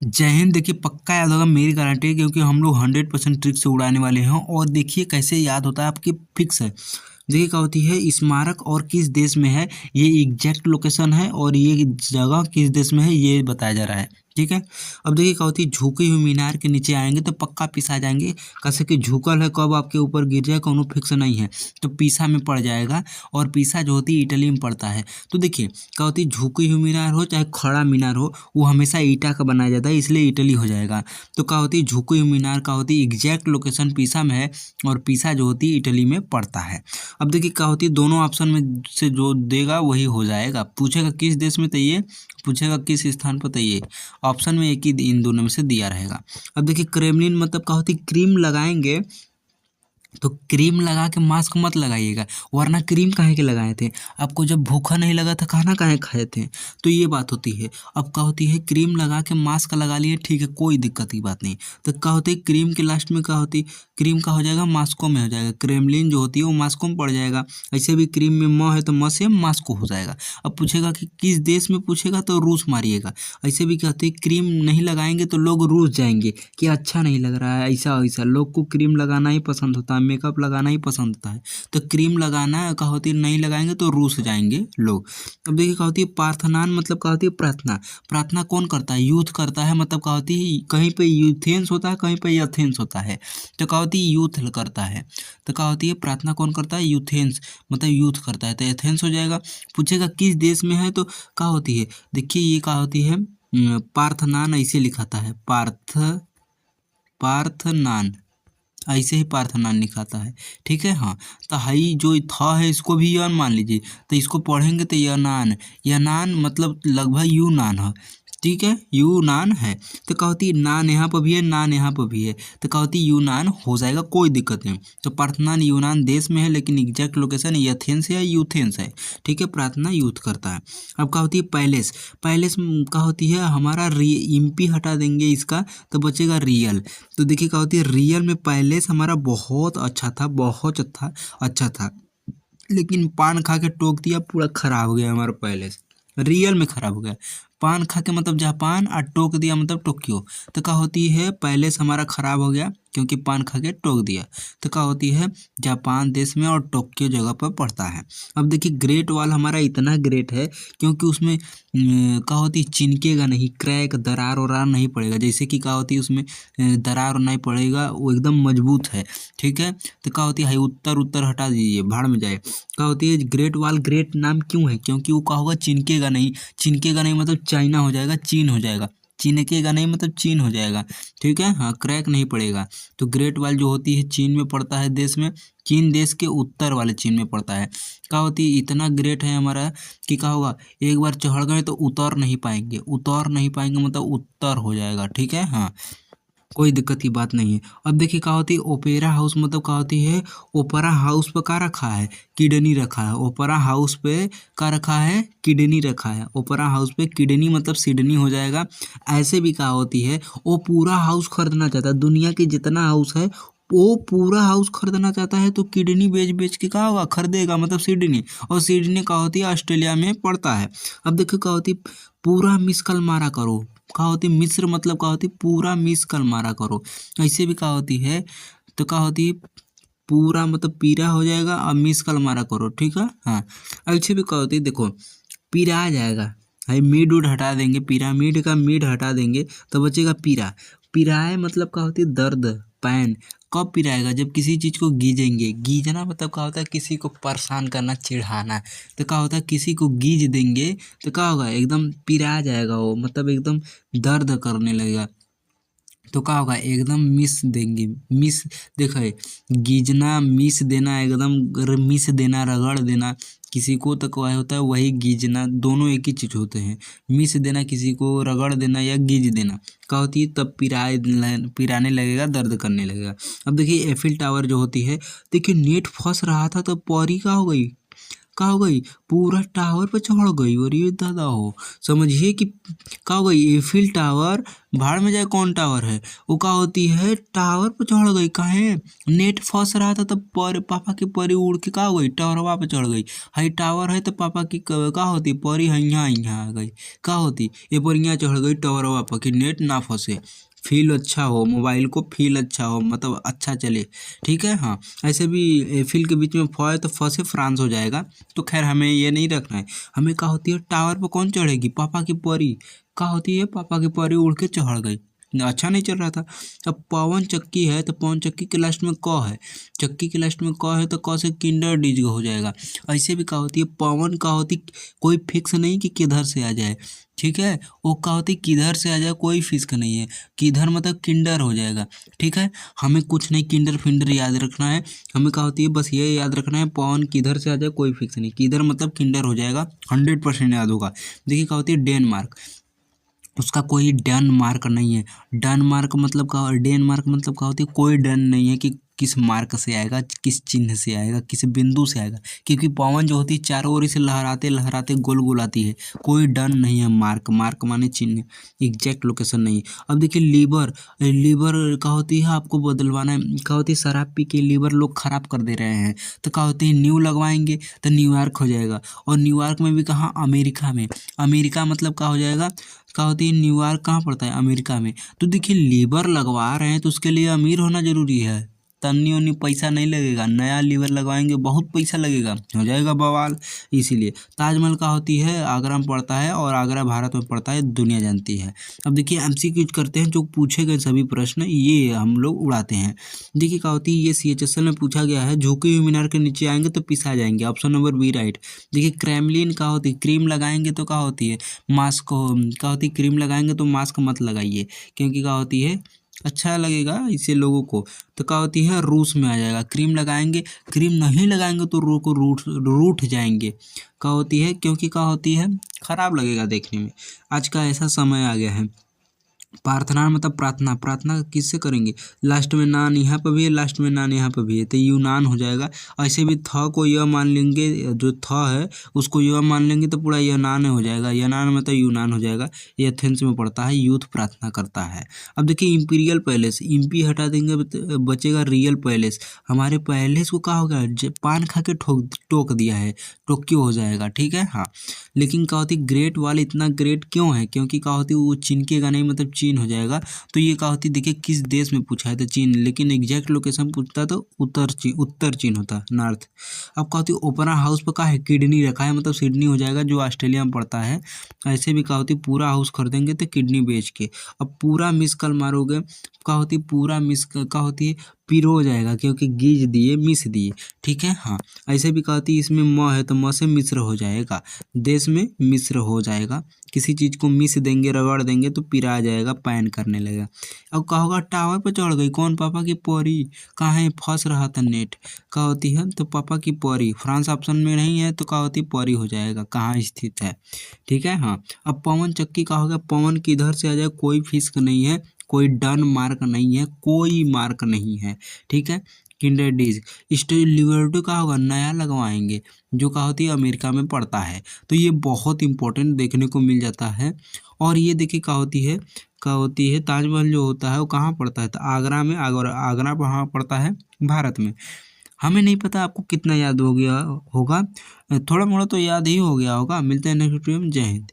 जय हिंद। देखिए पक्का याद होगा, मेरी गारंटी है, क्योंकि हम लोग 100% ट्रिक से उड़ाने वाले हैं। और देखिए कैसे याद होता है, आपकी फिक्स है। देखिए क्या होती है, स्मारक और किस देश में है, ये एग्जैक्ट लोकेशन है, और ये जगह किस देश में है ये बताया जा रहा है। ठीक है। अब देखिए क्या होती है, झुकी हुई मीनार के नीचे आएंगे तो पक्का पिसा जाएंगे। कैसे कि झुकल है, कब आपके ऊपर गिर जाए कोनो फिक्स नहीं है, तो पीसा में पड़ जाएगा। और पीसा जो होती है इटली में पड़ता है। तो देखिए क्या होती है, झुकी हुई मीनार हो चाहे खड़ा मीनार हो, वो हमेशा ईटा का बनाया जाता है, इसलिए इटली हो जाएगा। तो क्या होती है, झुकी हुई मीनार का होती है एग्जैक्ट लोकेशन पीसा में है, और पीसा जो होती है इटली में पड़ता है। अब देखिए क्या होती है, दोनों ऑप्शन में से जो देगा वही हो जाएगा। पूछेगा किस देश में, तो ये पूछेगा किस स्थान पर, तो ये ऑप्शन में एक ही इन दोनों में से दिया रहेगा। अब देखिए क्रेमलिन मतलब क्या होती है, क्रीम लगाएंगे तो क्रीम लगा के मास्क मत लगाइएगा, वरना क्रीम काहे के लगाए थे, आपको जब भूखा नहीं लगा था खाना काहे खाए थे। तो ये बात होती है। अब क्या होती है, क्रीम लगा के मास्क लगा लिए, ठीक है, कोई दिक्कत की बात नहीं। तो क्या होती है, क्रीम के लास्ट में क्या होती, क्रीम का हो जाएगा मास्को में हो जाएगा, क्रेमलिन जो होती है वो मास्को में पड़ जाएगा। ऐसे भी क्रीम में म है तो म से मास्को हो जाएगा। अब पूछेगा कि किस देश में, पूछेगा तो रूस मारिएगा। ऐसे भी कहते हैं, क्रीम नहीं लगाएंगे तो लोग रूस जाएंगे कि अच्छा नहीं लग रहा है, ऐसा वैसा। लोग को क्रीम लगाना ही पसंद होता है, मेकअप लगाना ही पसंद होता है। तो क्रीम लगाना क्या होती है, नहीं लगाएंगे तो रूस जाएंगे लोग। अब देखिए क्या होती है, प्रार्थनान मतलब क्या होती है, प्रार्थना। प्रार्थना कौन करता है, यूथ करता है। मतलब क्या होती है, कहीं पे यूथेंस होता है, कहीं पे एथेंस होता है। तो क्या होती है, यूथ करता है। तो क्या होती है, प्रार्थना कौन करता है, यूथेंस, मतलब यूथ करता है, तो एथेंस हो जाएगा। पूछेगा किस देश में है, तो क्या होती है, देखिए ये क्या होती है, पार्थनान ऐसे लिखाता है, पार्थनान, ऐसे ही पार्थनान लिखाता है। ठीक है। हाँ, तो हई जो था है इसको भी यन मान लीजिए, तो इसको पढ़ेंगे तो यनान, यनान मतलब लगभग यूनान है। ठीक है, यूनान है। तो क्या होती है, नान यहाँ पर भी है, नान यहाँ पर भी है, तो क्या होती है, यूनान हो जाएगा, कोई दिक्कत नहीं। तो प्रार्थना यूनान देश में है, लेकिन एग्जैक्ट लोकेशन एथेंस है या यूथेंस है। ठीक है, प्रार्थना यूथ करता है। अब क्या होती है, पैलेस। पैलेस क्या होती है, हमारा इम्पी हटा देंगे इसका, तो बचेगा रियल। तो देखिए क्या होती है, रियल में पैलेस हमारा बहुत अच्छा था, बहुत अच्छा अच्छा था। लेकिन पान खा के टोक दिया, पूरा खराब हो गया हमारा पैलेस, रियल में खराब हो गया। पान खा के मतलब जापान, और टोक दिया मतलब टोक्यो। तो क्या होती है, पैलेस हमारा खराब हो गया क्योंकि पान खा के टोक दिया। तो क्या होती है, जापान देश में और टोक्यो जगह पर पड़ता है। अब देखिए ग्रेट वॉल हमारा इतना ग्रेट है क्योंकि उसमें क्या होती है, चिनकेगा नहीं, क्रैक दरार वरार नहीं पड़ेगा। जैसे कि क्या होती है उसमें दरार नहीं पड़ेगा, वो एकदम मजबूत है। ठीक है। तो क्या होती है, हाई उत्तर उत्तर हटा दीजिए, भाड़ में जाए। क्या होती है, ग्रेट वॉल ग्रेट नाम क्यों है, क्योंकि वो क्या होगा, चिनकेगा नहीं। चिनकेगा नहीं मतलब चाइना हो जाएगा, चीन हो जाएगा। चिनकेगा नहीं मतलब चीन हो जाएगा। ठीक है। हाँ, क्रैक नहीं पड़ेगा। तो ग्रेट वॉल जो होती है चीन में पड़ता है, देश में, चीन देश के उत्तर वाले चीन में पड़ता है। क्या होती है, इतना ग्रेट है हमारा कि क्या होगा, एक बार चढ़ गए तो उतर नहीं पाएंगे, उतर नहीं पाएंगे मतलब उत्तर हो जाएगा। ठीक है। हाँ, कोई दिक्कत की बात नहीं है। अब देखिए क्या होती है, ओपेरा हाउस मतलब क्या होती है, ओपेरा हाउस पे क्या रखा है, किडनी रखा है। ओपेरा हाउस पे क्या रखा है, किडनी रखा है। ओपेरा हाउस पे किडनी मतलब सिडनी हो जाएगा। ऐसे भी क्या होती है, वो पूरा हाउस खरीदना चाहता है, दुनिया के जितना हाउस है वो पूरा हाउस खरीदना चाहता है, तो किडनी बेच बेच के क्या होगा, खरीदेगा, मतलब सिडनी। और सिडनी क्या होती है, ऑस्ट्रेलिया में पड़ता है। अब देखो क्या होती है, पूरा मिस कॉल मारा करो। क्या होती है, मिस्र मतलब क्या होती है, पूरा मिस कॉल मारा करो। ऐसे भी क्या होती है, तो क्या होती है, पूरा मतलब पीरा हो जाएगा और मिस कॉल मारा करो। ठीक है। हाँ, ऐसे भी क्या होती है, देखो पीरा आ जाएगा, भाई मीड उड हटा देंगे, पिरामिड का मीड हटा देंगे तो बचेगा पीरा। पिराए मतलब क्या होती है, दर्द, पैन। कब पिराएगा, जब किसी चीज़ को गीजेंगे। गीजना मतलब क्या होता है, किसी को परेशान करना, चिढ़ाना। तो क्या होता है, किसी को गीज देंगे तो क्या होगा, एकदम पिरा जाएगा वो, मतलब एकदम दर्द करने लगेगा। तो क्या होगा, एकदम मिस देंगे, मिस। देखो ये, गीजना, मिस देना, एकदम मिस देना, रगड़ देना किसी को, तो क्या होता है, वही गीजना, दोनों एक ही चीज़ होते हैं। मिस देना किसी को, रगड़ देना या गीज देना क्या होती है, तब पिराने लगेगा, दर्द करने लगेगा। अब देखिए एफिल टावर जो होती है, देखिए नेट फंस रहा था तो परी क्या हो गई, का हो गई, पूरा टावर पे चढ़ गई। और ये दादा हो, समझिए कि का हो गई, एफिल टावर भाड़ में जाए, कौन टावर है वो, का होती है टावर पे चढ़ गई। काहे, नेट फंस रहा था तब पर पापा की परी उड़ के का हो गई, टावरवा पे चढ़ गई। हाई टावर है तो पापा की का होती परी यहाँ यहाँ आ गई, का होती ये परियाँ चढ़ गई टावरवा पर कि नेट ना फंसे, फील अच्छा हो, मोबाइल को फील अच्छा हो, मतलब अच्छा चले। ठीक है हाँ, ऐसे भी फील के बीच में फ है तो फ से फ्रांस हो जाएगा। तो खैर हमें ये नहीं रखना है। हमें क्या होती है, टावर पर कौन चढ़ेगी, पापा की परी। का होती है, पापा की परी उड़ के चढ़ गई। अच्छा नहीं चल रहा था। अब पवन चक्की है तो पवन चक्की के लास्ट में क है, चक्की के लास्ट में क है तो क से किंडर डिज हो जाएगा। ऐसे भी का होती है, पवन का होती कोई फिक्स नहीं कि किधर से आ जाए। ठीक है, वो का होती किधर से आ जाए कोई फिक्स नहीं है, किधर मतलब किंडर हो जाएगा। ठीक है, हमें कुछ नहीं किंडर फिंडर याद रखना है। हमें क्या होती है, बस ये याद रखना है, पवन किधर से आ जाए कोई फिक्स नहीं, किधर मतलब किंडर हो जाएगा, 100% याद होगा। देखिए क्या होती है, डेनमार्क, उसका कोई डेनमार्क नहीं है। डेनमार्क मतलब का, डेनमार्क मतलब क्या होती है, कोई डन नहीं है कि किस मार्क से आएगा, किस चिन्ह से आएगा, किस बिंदु से आएगा, क्योंकि पवन जो होती है चारों ओर से लहराते लहराते गोल गोल आती है। कोई डन नहीं है, मार्क, मार्क माने चिन्ह, एग्जैक्ट लोकेशन नहीं है। अब देखिए लीवर, लीवर का होती है आपको बदलवाना है। क्या होती है, शराब पी के लीवर लोग खराब कर दे रहे हैं, तो क्या होती है, न्यू लगवाएंगे तो न्यूयॉर्क हो जाएगा। और न्यूयॉर्क में भी कहाँ, अमेरिका में। अमेरिका मतलब क्या हो जाएगा, क्या होती है, न्यूयॉर्क कहाँ पड़ता है, अमेरिका में। तो देखिए लीवर लगवा रहे हैं तो उसके लिए अमीर होना जरूरी है, तन्नी उन्नी पैसा नहीं लगेगा, नया लीवर लगवाएंगे बहुत पैसा लगेगा, हो जाएगा बवाल। इसीलिए ताजमहल का होती है आगरा में पड़ता है, और आगरा भारत में पड़ता है, दुनिया जानती है। अब देखिए एमसीक्यू करते हैं, जो पूछे गए सभी प्रश्न ये हम लोग उड़ाते हैं। देखिए क्या होती है, ये सीएचएसएल में पूछा गया है, झुकी हुई मीनार के नीचे आएंगे तो पिसा जाएंगे, ऑप्शन नंबर बी राइट। देखिए क्रेमलिन का होती है, क्रीम लगाएंगे तो क्या होती है, मास्क क्या होती है, क्रीम लगाएंगे तो मास्क मत लगाइए, क्योंकि क्या होती है, अच्छा लगेगा इससे लोगों को। तो क्या होती है, रूस में आ जाएगा, क्रीम लगाएंगे, क्रीम नहीं लगाएंगे तो रो को रूठ रूठ जाएंगे। क्या होती है, क्योंकि क्या होती है, खराब लगेगा देखने में। आज का ऐसा समय आ गया है। प्रार्थना मतलब प्रार्थना, प्रार्थना किससे करेंगे, लास्ट में नान यहाँ पर भी है, लास्ट में नान यहाँ पर भी है, तो यूनान हो जाएगा। ऐसे भी थ को यह मान लेंगे, जो थ है उसको यह मान लेंगे तो पूरा यूनान हो जाएगा, यूनान मतलब यूनान हो जाएगा। ये एथेंस में पड़ता है, यूथ प्रार्थना करता है। अब देखिए इंपीरियल पैलेस, इम्पी हटा देंगे बचेगा रियल पैलेस। हमारे पैलेस को क्या हो गया, पान खा के टोक दिया है, टोक्यो हो जाएगा। ठीक है हाँ, लेकिन क्या होती ग्रेट वॉल इतना ग्रेट क्यों है, क्योंकि क्या होती वो चिनकेगा नहीं, मतलब चीन हो जाएगा। तो ये क्या होती, देखिए किस देश में पूछा है तो चीन, लेकिन एग्जैक्ट लोकेशन पूछता तो उत्तर चीन होता, नॉर्थ। अब क्या होती है, ओपेरा हाउस पर का है, किडनी रखा है, मतलब सिडनी हो जाएगा जो ऑस्ट्रेलिया में पड़ता है। ऐसे भी क्या होती पूरा हाउस खरीदेंगे तो किडनी बेच के। अब पूरा मिस कल मारोगे, क्या होती पूरा मिस क्या होती है, पिरो हो जाएगा, क्योंकि गीज दिए मिस दिए। ठीक है हाँ, ऐसे भी क्या होती है, इसमें म है तो म से मिस्र हो जाएगा, देश में मिस्र हो जाएगा। किसी चीज़ को मिस देंगे, रगड़ देंगे तो पिरा जाएगा, पैन करने लगेगा। अब क्या होगा, टावर पर चढ़ गई कौन, पापा की परी। कहाँ है, फंस रहा था नेट। क्या होती है, तो पापा की परी, फ्रांस ऑप्शन में नहीं है तो क्या होती परी हो जाएगा, कहाँ स्थित है। ठीक है हाँ, अब पवन चक्की का होगा, पवन किधर से आ जाए कोई फिक्स नहीं है, कोई डन मार्क नहीं है, कोई मार्क नहीं है। ठीक है, किंडर डिज, स्टेज लिबर्टी का होगा, नया लगवाएंगे, जो क्या होती है अमेरिका में पड़ता है। तो ये बहुत इंपॉर्टेंट देखने को मिल जाता है। और ये देखिए क्या होती है, क्या होती है, ताजमहल जो होता है वो कहाँ पड़ता है, तो आगरा में, आगरा आगरा कहाँ पड़ता है, भारत में। हमें नहीं पता आपको कितना याद हो गया होगा, थोड़ा मोड़ा तो याद ही हो गया होगा। मिलते हैं नेक्स्ट वीडियो में, जय हिंद।